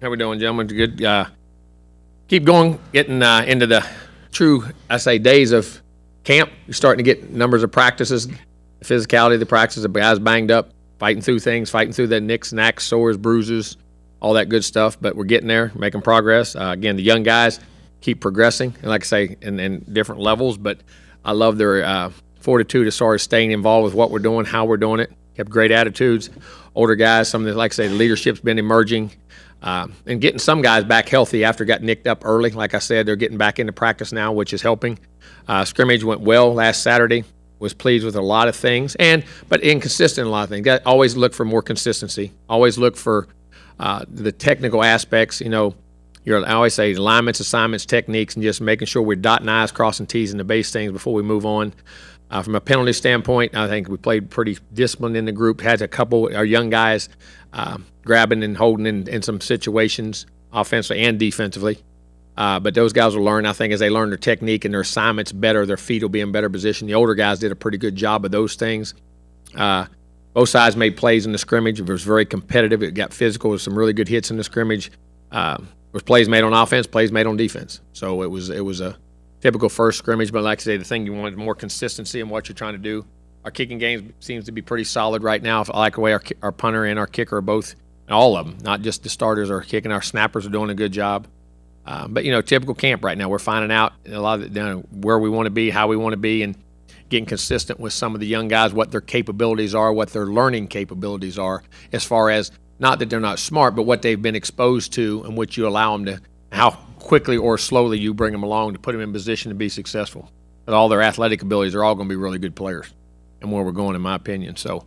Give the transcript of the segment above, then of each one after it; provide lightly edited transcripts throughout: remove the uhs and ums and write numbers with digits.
How we doing, gentlemen? Good. Keep going, getting into the true, I say, days of camp. You're starting to get numbers of practices, the physicality of the practices, the guys banged up, fighting through things, fighting through the nicks, knacks, sores, bruises, all that good stuff. But we're getting there, making progress. Again, the young guys keep progressing, and like I say, in different levels. But I love their fortitude as far as staying involved with what we're doing, how we're doing it. Kept great attitudes. Older guys, some of the, like I say, the leadership's been emerging. And getting some guys back healthy after got nicked up early. Like I said, they're getting back into practice now, which is helping. Scrimmage went well last Saturday. Was pleased with a lot of things, but inconsistent in a lot of things. Got always look for more consistency. Always look for the technical aspects. You know, I always say alignments, assignments, techniques, and just making sure we're dotting I's, crossing T's, and the base things before we move on. From a penalty standpoint, I think we played pretty disciplined in the group. Had a couple our young guys grabbing and holding in some situations, offensively and defensively. But those guys will learn, I think, as they learn their technique and their assignments better, their feet will be in better position. The older guys did a pretty good job of those things. Both sides made plays in the scrimmage. It was very competitive. It got physical with some really good hits in the scrimmage. There was plays made on offense, plays made on defense. So it was a typical first scrimmage. But like I say, the thing you wanted more consistency in what you're trying to do. Our kicking game seems to be pretty solid right now. I like the way our punter and our kicker are both, and all of them, not just the starters are kicking. Our snappers are doing a good job. But, you know, typical camp right now. We're finding out a lot of where we want to be, how we want to be, and getting consistent with some of the young guys, what their capabilities are, what their learning capabilities are, as far as not that they're not smart, but what they've been exposed to and what you allow them to, how quickly or slowly you bring them along to put them in position to be successful. But all their athletic abilities are all going to be really good players and where we're going, in my opinion. So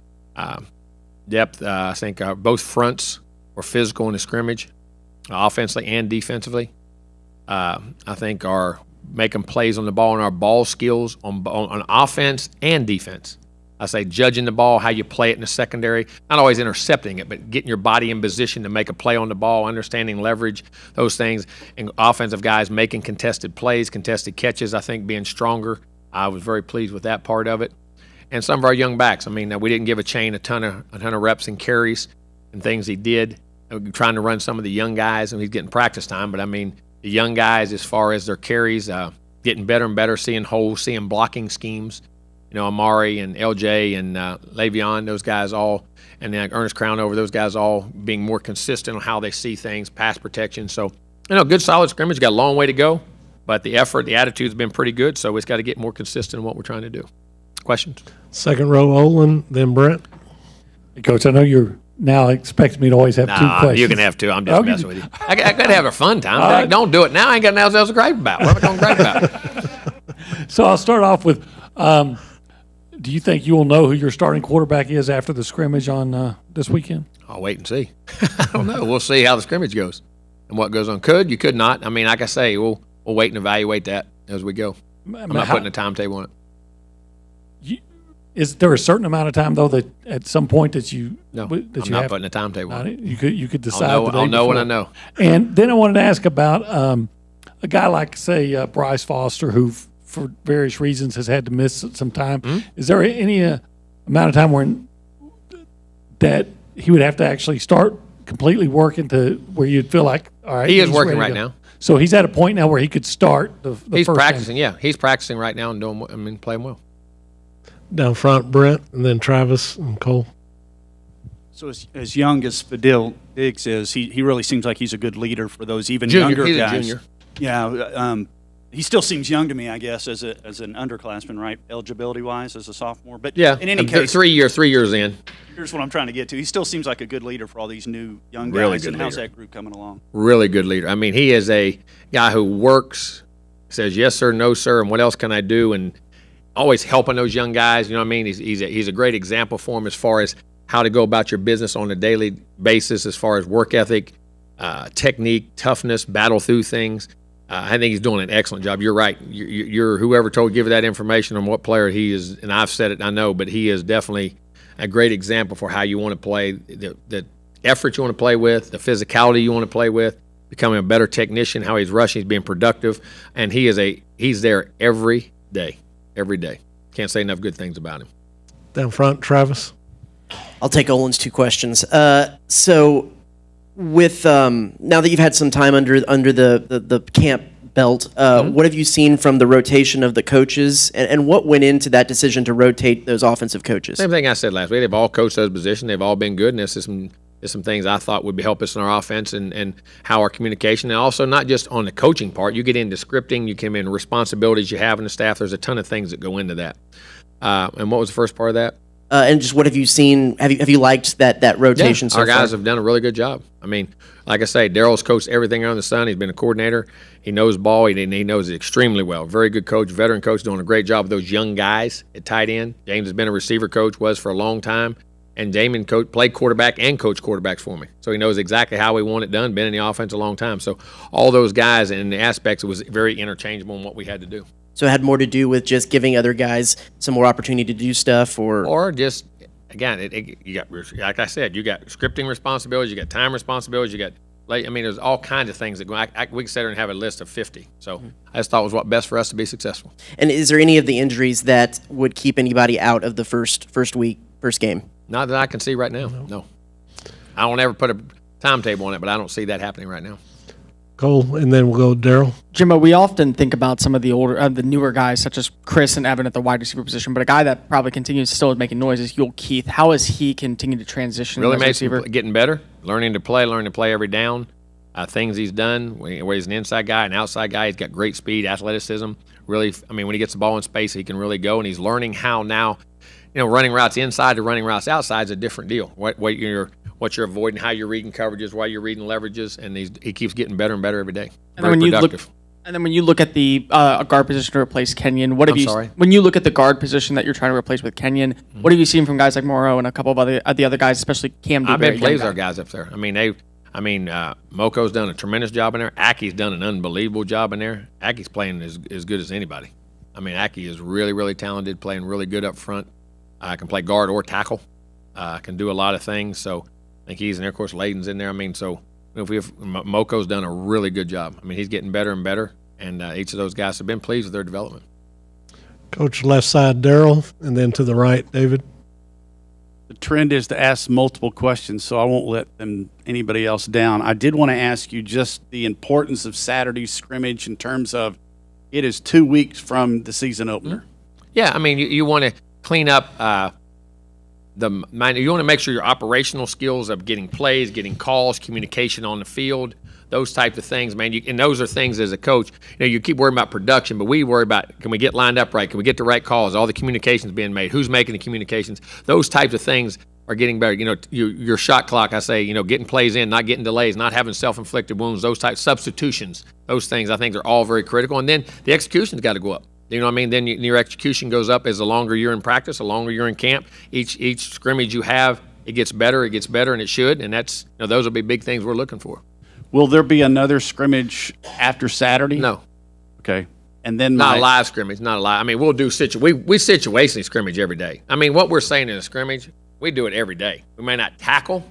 depth, I think both fronts were physical in the scrimmage, offensively and defensively. I think are making plays on the ball and our ball skills on offense and defense. I say judging the ball, how you play it in the secondary, not always intercepting it, but getting your body in position to make a play on the ball, understanding leverage, those things. And offensive guys making contested plays, contested catches, I think being stronger. I was very pleased with that part of it. And some of our young backs, I mean, we didn't give a chain a ton of reps and carries and things he did. Trying to run some of the young guys, and he's getting practice time, but I mean, the young guys, as far as their carries, getting better and better, seeing holes, seeing blocking schemes. You know, Amari and LJ and Le'Veon, those guys all, and then Ernest Crownover, those guys all being more consistent on how they see things, pass protection. So, you know, good solid scrimmage. Got a long way to go, but the effort, the attitude's been pretty good, so it's got to get more consistent in what we're trying to do. Questions? Second row, Olin, then Brent. Coach, I know you're now expecting me to always have two questions. You can have two. I'm just messing with you. I got to have a fun time. Don't do it now. I ain't got nothing else to gripe about. What am I going to gripe about? So I'll start off with, do you think you will know who your starting quarterback is after the scrimmage on this weekend? I'll wait and see. I don't know. We'll see how the scrimmage goes and what goes on. You could not. I mean, like I say, we'll wait and evaluate that as we go. I'm not putting a timetable on it. Is there a certain amount of time, though, that at some point that you I'm not putting a timetable on it. You could decide. I'll know when I know. And then I wanted to ask about a guy like, say, Bryce Foster, who for various reasons has had to miss some time. Mm-hmm. Is there any amount of time that he would have to actually start completely working to where you'd feel like, all right, he is working right now. So he's at a point now where he could start he's first practicing. game. Yeah, he's practicing right now and playing well. Down front, Brent, and then Travis and Cole. So as young as Fadil Diggs is, he really seems like he's a good leader for those even younger guys. A junior. Yeah, he still seems young to me, I guess, as an underclassman, right? Eligibility-wise, as a sophomore. But yeah, in any case, 3 years in. Here's what I'm trying to get to. He still seems like a good leader for all these new young guys. Really good and how's leader. that group coming along? Really good leader. I mean, he is a guy who works, says yes sir, no sir, and what else can I do, and always helping those young guys. You know what I mean? He's a great example for them as far as how to go about your business on a daily basis, as far as work ethic, technique, toughness, battle through things. I think he's doing an excellent job. You're right. You're whoever give you that information on what player he is, and I've said it, I know, but he is definitely a great example for how you want to play, the effort you want to play with, the physicality you want to play with, becoming a better technician, how he's rushing, he's being productive, and he's there every day. Every day. Can't say enough good things about him. Down front, Travis. I'll take Olin's two questions. So With now that you've had some time under the camp belt, what have you seen from the rotation of the coaches, and what went into that decision to rotate those offensive coaches? Same thing I said last week. They've all coached those positions. They've all been good, and there's some things I thought would help us in our offense and how our communication, and also not just on the coaching part. You get into scripting, you come in responsibilities you have in the staff. There's a ton of things that go into that. And what was the first part of that? And just what have you seen? Have you liked that rotation so our far? guys have done a really good job. I mean, like I say, Daryl's coached everything under the sun. He's been a coordinator. He knows ball. He knows it extremely well. Very good coach, veteran coach, doing a great job with those young guys at tight end. James has been a receiver coach, was for a long time. And Damon played quarterback and coached quarterbacks for me. So he knows exactly how we want it done, been in the offense a long time. So all those guys and the aspects, it was very interchangeable in what we had to do. So it had more to do with just giving other guys some more opportunity to do stuff, or just, again, you got, like I said, you got scripting responsibilities, you got time responsibilities, you got, I mean, there's all kinds of things that go. We can sit there and have a list of 50. So I just thought it was what best for us to be successful. And is there any of the injuries that would keep anybody out of the first game? Not that I can see right now. No. I don't ever put a timetable on it, but I don't see that happening right now. Cole, and then we'll go Daryl. Jimbo, we often think about some of the the newer guys, such as Chris and Evan at the wide receiver position, but a guy that probably continues still making noise is Yul Keith. How has he continued to transition? Really as a makes receiver? him getting better, learning to play every down. Things he's done, where he's an inside guy, an outside guy. He's got great speed, athleticism. Really, I mean, when he gets the ball in space, he can really go, and he's learning how now. Running routes inside to running routes outside is a different deal. What you're avoiding, how you're reading coverages, why you're reading leverages, and he keeps getting better and better every day. And then when you look at the guard position to replace Kenyon, when you look at the guard position that you're trying to replace with Kenyon, what have you seen from guys like Morrow and a couple of the other guys, especially Cam? I've been pleased with our guys up there. I mean, Moko's done a tremendous job in there. Aki's done an unbelievable job in there. Aki's playing as good as anybody. I mean, Aki is really, really talented, playing really good up front. Can play guard or tackle. Can do a lot of things. So I think he's in there. Of course, Layden's in there. I mean, so Moko's done a really good job. I mean, he's getting better and better, and each of those guys have been pleased with their development. Coach, left side, Daryl, and then to the right, David. The trend is to ask multiple questions, so I won't let anybody else down. I did want to ask you just the importance of Saturday's scrimmage in terms of it is 2 weeks from the season opener. Yeah, I mean, you want to clean up you want to make sure your operational skills of getting plays, getting calls, communication on the field, those types of things, man. And those are things as a coach, you keep worrying about production, but we worry about, can we get lined up right? Can we get the right calls? All the communications being made? Who's making the communications? Those types of things are getting better. Your shot clock, I say, getting plays in, not getting delays, not having self-inflicted wounds, those types, substitutions, those things I think are all very critical. And then the execution's got to go up. You know what I mean? Then your execution goes up as the longer you're in practice, the longer you're in camp. Each scrimmage you have, it gets better, and it should. And that's those will be big things we're looking for. Will there be another scrimmage after Saturday? No. Okay. And then not a live scrimmage, not a live. I mean, we'll do we situationally scrimmage every day. I mean, what we're saying in a scrimmage, we do it every day. We may not tackle,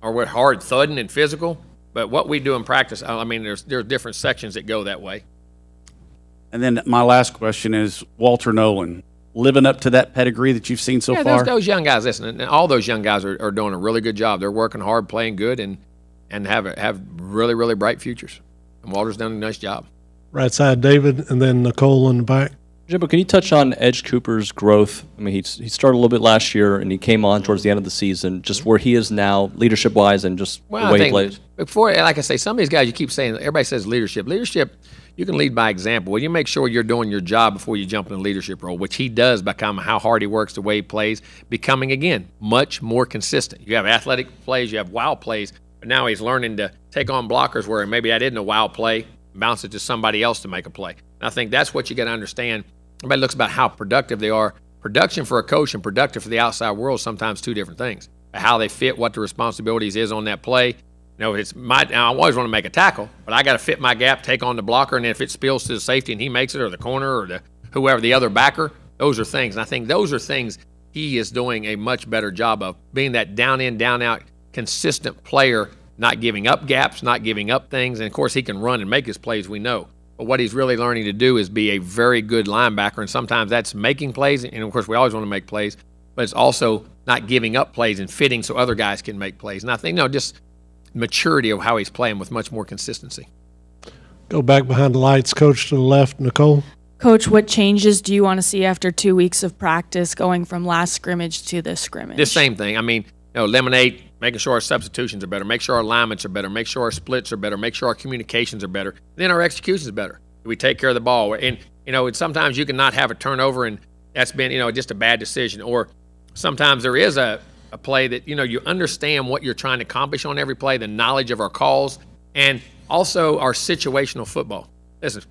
or we're hard thudding and physical, but what we do in practice, I mean, there's different sections that go that way. And then my last question is Walter Nolan, living up to that pedigree that you've seen so far? Those young guys, listen, and all those young guys are doing a really good job. They're working hard, playing good, and have really, really bright futures. And Walter's done a nice job. Right side, David, and then Nicole in the back. Jimbo, can you touch on Edge Cooper's growth? I mean, he started a little bit last year, and he came on towards the end of the season, just where he is now, leadership-wise, and just the way he plays. Before, like I say, some of these guys, you keep saying, everybody says leadership. Leadership, you can lead by example. Well, you make sure you're doing your job before you jump in a leadership role, which he does by how hard he works, the way he plays, becoming, again, much more consistent. You have athletic plays, you have wild plays, but now he's learning to take on blockers where maybe that isn't a wild play, bounce it to somebody else to make a play. And I think that's what you got to understand. Everybody looks about how productive they are. Production for a coach and productive for the outside world sometimes two different things. How they fit, what the responsibilities is on that play. I always want to make a tackle, but I got to fit my gap, take on the blocker, and if it spills to the safety and he makes it, or the corner, or whoever, the other backer, those are things. And I think those are things he is doing a much better job of, being that down in, down out, consistent player, not giving up gaps, not giving up things. And, of course, he can run and make his plays, we know. But what he's really learning to do is be a very good linebacker, and sometimes that's making plays, and, of course, we always want to make plays, but it's also not giving up plays and fitting so other guys can make plays. And I think, just maturity of how he's playing with much more consistency. Go back behind the lights, Coach, to the left, Nicole. Coach, what changes do you want to see after 2 weeks of practice going from last scrimmage to this scrimmage? The same thing. I mean, eliminate, making sure our substitutions are better, make sure our alignments are better, make sure our splits are better, make sure our communications are better. Then our execution is better. We take care of the ball. And, sometimes you can not have a turnover and that's been, just a bad decision. Or sometimes there is a play that, you understand what you're trying to accomplish on every play, the knowledge of our calls, and also our situational football. Listen,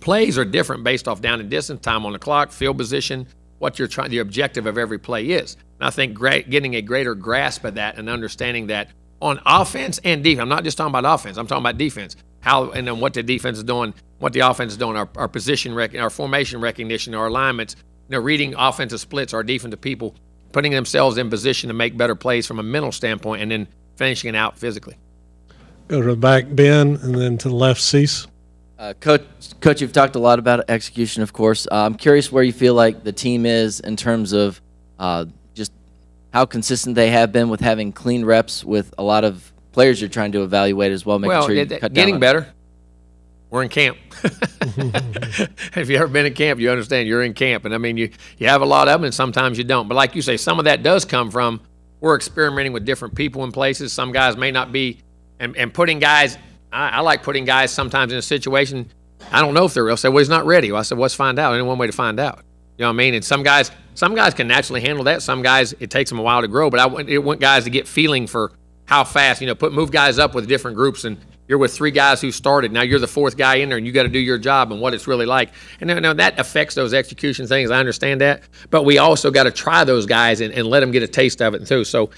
plays are different based off down and distance, time on the clock, field position, what you're trying, the objective of every play is. And I think getting a greater grasp of that and understanding that on offense and defense, I'm not just talking about offense, I'm talking about defense, how and then what the defense is doing, what the offense is doing, our position, our formation recognition, our alignments, reading offensive splits, our defensive people, putting themselves in position to make better plays from a mental standpoint, and then finishing it out physically. Go to the back, Ben, and then to the left, Cease. Coach, you've talked a lot about execution, of course. I'm curious where you feel like the team is in terms of just how consistent they have been with having clean reps with a lot of players you're trying to evaluate as well, making sure you cut down getting on better. We're in camp. If you ever been in camp, you understand you're in camp. And, I mean, you have a lot of them, and sometimes you don't. But like you say, some of that does come from we're experimenting with different people in places. Some guys may not be – and putting guys – I like putting guys sometimes in a situation, I don't know if they're real. Say, well, he's not ready. Well, I said, well, let's find out. Only one way to find out. You know what I mean? And some guys can naturally handle that. Some guys, it takes them a while to grow. But I want guys to get feeling for how fast, move guys up with different groups. And you're with 3 guys who started. Now you're the 4th guy in there, and you got to do your job and what it's really like. And now that affects those execution things. I understand that. But we also got to try those guys and let them get a taste of it too. So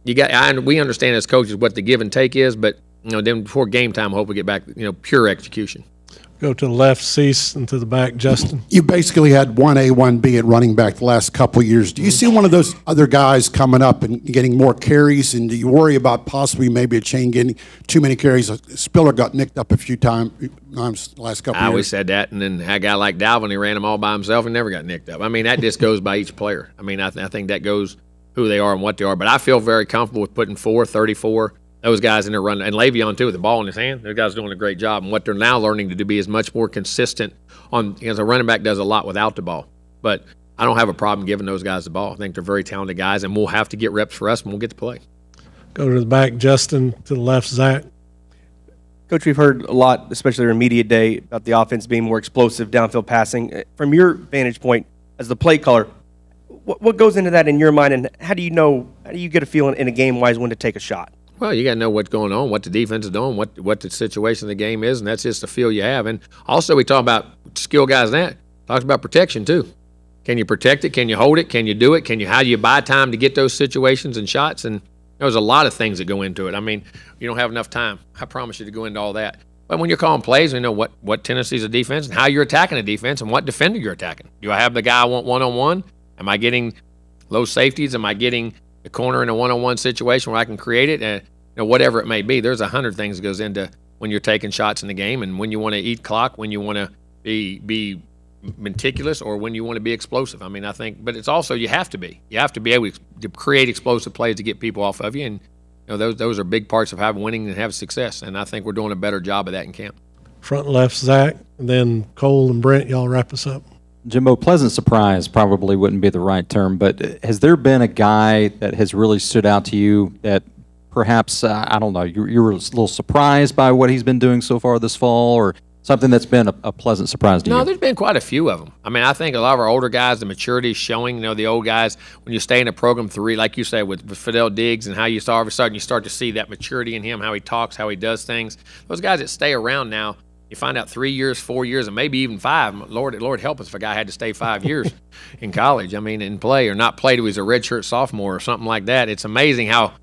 we understand as coaches what the give and take is, but then before game time, I hope we get back, pure execution. Go to the left, Cease, and to the back, Justin. You basically had 1A, 1B at running back the last couple of years. Do you see one of those other guys coming up and getting more carries, and do you worry about possibly maybe a chain getting too many carries? Spiller got nicked up a few times the last couple of years. I always said that, and then had a guy like Dalvin, he ran them all by himself and never got nicked up. I mean, that just goes by each player. I mean, I think that goes who they are and what they are. But I feel very comfortable with putting 34, those guys in there running, and Le'Veon too with the ball in his hand. Those guys are doing a great job, and what they're now learning to do is much more consistent because a running back does a lot without the ball. But I don't have a problem giving those guys the ball. I think they're very talented guys, and we'll have to get reps for us, and we'll get to play. Go to the back, Justin. To the left, Zach. Coach, we've heard a lot, especially during media day, about the offense being more explosive, downfield passing. From your vantage point as the play caller, what goes into that in your mind, and how do you get a feeling in a game-wise when to take a shot? Well, you got to know what's going on, what the defense is doing, what the situation of the game is, and that's just the feel you have. And also we talk about skill guys that. Talks about protection too. Can you protect it? Can you hold it? Can you do it? How do you buy time to get those situations and shots? And there's a lot of things that go into it. I mean, you don't have enough time. I promise you to go into all that. But when you're calling plays, we know what tendencies of defense and how you're attacking a defense and what defender you're attacking. Do I have the guy I want one-on-one? Am I getting low safeties? Am I getting the corner in a one-on-one situation where I can create it? And whatever it may be, there's 100 things that goes into when you're taking shots in the game, and when you want to eat clock, when you want to be meticulous, or when you want to be explosive. I mean, I think, but it's also you have to be able to create explosive plays to get people off of you, and those are big parts of having winning and having success. And I think we're doing a better job of that in camp. Front left, Zach, and then Cole and Brent. Y'all wrap us up. Jimbo, pleasant surprise probably wouldn't be the right term, but has there been a guy that has really stood out to you that perhaps, I don't know, you were a little surprised by what he's been doing so far this fall, or something that's been a pleasant surprise to you? No, there's been quite a few of them. I mean, I think a lot of our older guys, the maturity is showing. The old guys, when you stay in a program 3, like you say, with Fidel Diggs and how you saw all of a sudden you start to see that maturity in him, how he talks, how he does things. Those guys that stay around now, you find out 3 years, 4 years, and maybe even 5. Lord help us if a guy had to stay 5 years in college, and play or not play till he's a redshirt sophomore or something like that. It's amazing how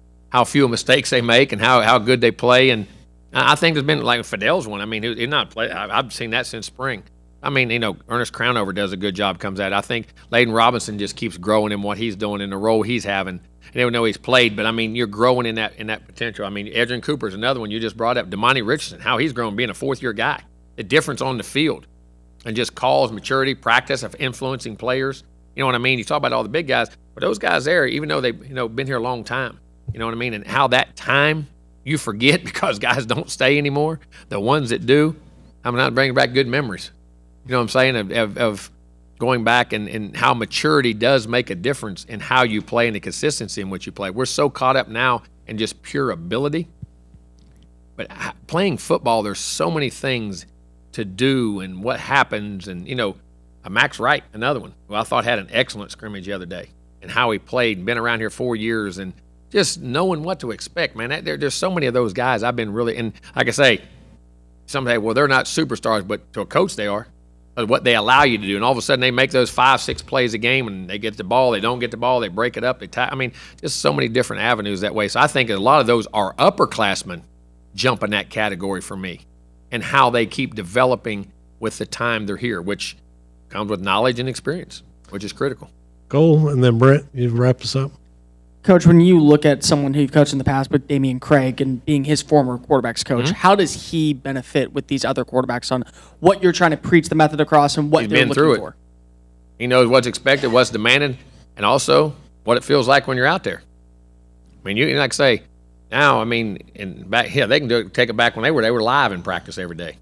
few mistakes they make and how good they play. And I think there's been, like Fidel's one. I mean, he's not play. I've seen that since spring. I mean, Ernest Crownover does a good job, comes out. I think Layden Robinson just keeps growing in what he's doing in the role he's having. I don't know he's played, but I mean, you're growing in that potential. I mean, Edrin Cooper's another one you just brought up. Damani Richardson, how he's grown being a 4th-year guy. The difference on the field and just calls, maturity, practice of influencing players. You know what I mean? You talk about all the big guys, but those guys there, even though they've been here a long time, you know what I mean? And how that time, you forget because guys don't stay anymore. The ones that do, I'm not bringing back good memories. You know what I'm saying? Of going back and how maturity does make a difference in how you play and the consistency in which you play. We're so caught up now in just pure ability. But playing football, there's so many things to do and what happens. And, you know, Max Wright, another one, who I thought had an excellent scrimmage the other day, and how he played and been around here 4 years and just knowing what to expect, man. There's so many of those guys I've been really – and like I say, some say, well, they're not superstars, but to a coach they are. What they allow you to do, and all of a sudden they make those 5-6 plays a game, and they get the ball, they don't get the ball, they break it up, I mean, just so many different avenues that way. So I think a lot of those are upperclassmen jump in that category for me, and how they keep developing with the time they're here, which comes with knowledge and experience, which is critical. Cole, and then Brent, you wrap us up. Coach, when you look at someone who you've coached in the past, but Damian Craig and being his former quarterback's coach, how does he benefit with these other quarterbacks on what you're trying to preach the method across and what He's they're been looking through for? It. He knows what's expected, what's demanded, and also what it feels like when you're out there. I mean, you like say now. I mean, and back here they can take it back when they were live in practice every day.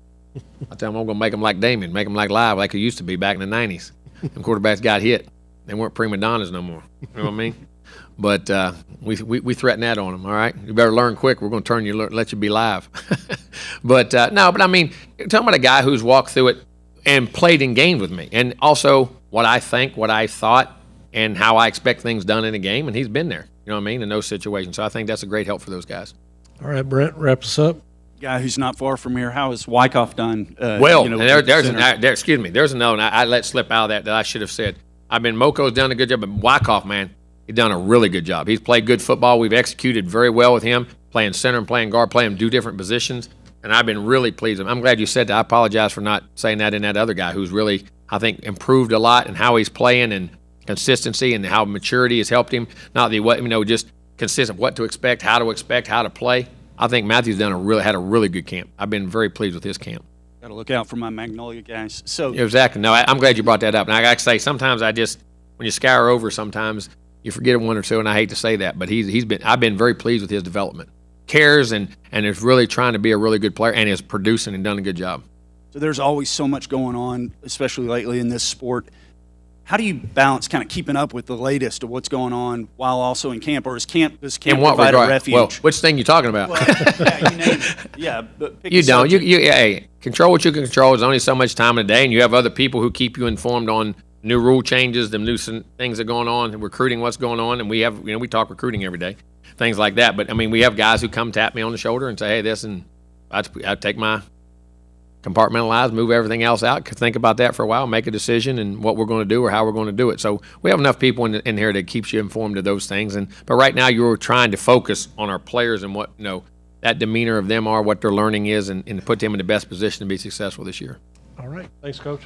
I tell them I'm going to make them like Damian, make them like live, like it used to be back in the '90s. Them quarterbacks got hit; they weren't prima donnas no more. You know what I mean? But we threaten that on them. All right, you better learn quick. We're going to turn you, let you be live. But no, but I mean, you're talking about a guy who's walked through it and played in games with me, and also what I think, what I thought, and how I expect things done in a game. And he's been there. You know what I mean? In those situations. So I think that's a great help for those guys. All right, Brent, wrap us up. Guy who's not far from here. How has Wyckoff done? Well, you know, and excuse me, there's another one I let slip out of that I should have said. Moco's done a good job, but Wyckoff, man, he's done a really good job. He's played good football. We've executed very well with him, playing center and playing guard, playing him do different positions, and I've been really pleased with him. I'm glad you said that. I apologize for not saying that in that other guy who's really, I think, improved a lot in how he's playing and consistency and how maturity has helped him. Not the what, you know, just consistent, what to expect, how to play. I think Matthew's had a really good camp. I've been very pleased with his camp. Got to look out for my Magnolia guys. So exactly. No, I'm glad you brought that up. And I got to say, sometimes when you scour over, sometimes you forget one or two, and I hate to say that, but I've been very pleased with his development. Cares and is really trying to be a really good player and is producing and done a good job. So there's always so much going on, especially lately in this sport. How do you balance kind of keeping up with the latest of what's going on while also in camp, or does camp provide a refuge? Well, which thing you talking about? Well, yeah, you name it. Yeah, but pick you a don't. subject. Hey, control what you can control. There's only so much time in a day, and you have other people who keep you informed on new rule changes, the new things that are going on, recruiting, what's going on, and we talk recruiting every day, things like that. But I mean, we have guys who come tap me on the shoulder and say, "Hey, this," and I take my compartmentalize, move everything else out, think about that for a while, make a decision and what we're going to do or how we're going to do it. So we have enough people in here that keeps you informed of those things. But right now you're trying to focus on our players and what that demeanor of them are, what their learning is, and put them in the best position to be successful this year. All right. Thanks, Coach.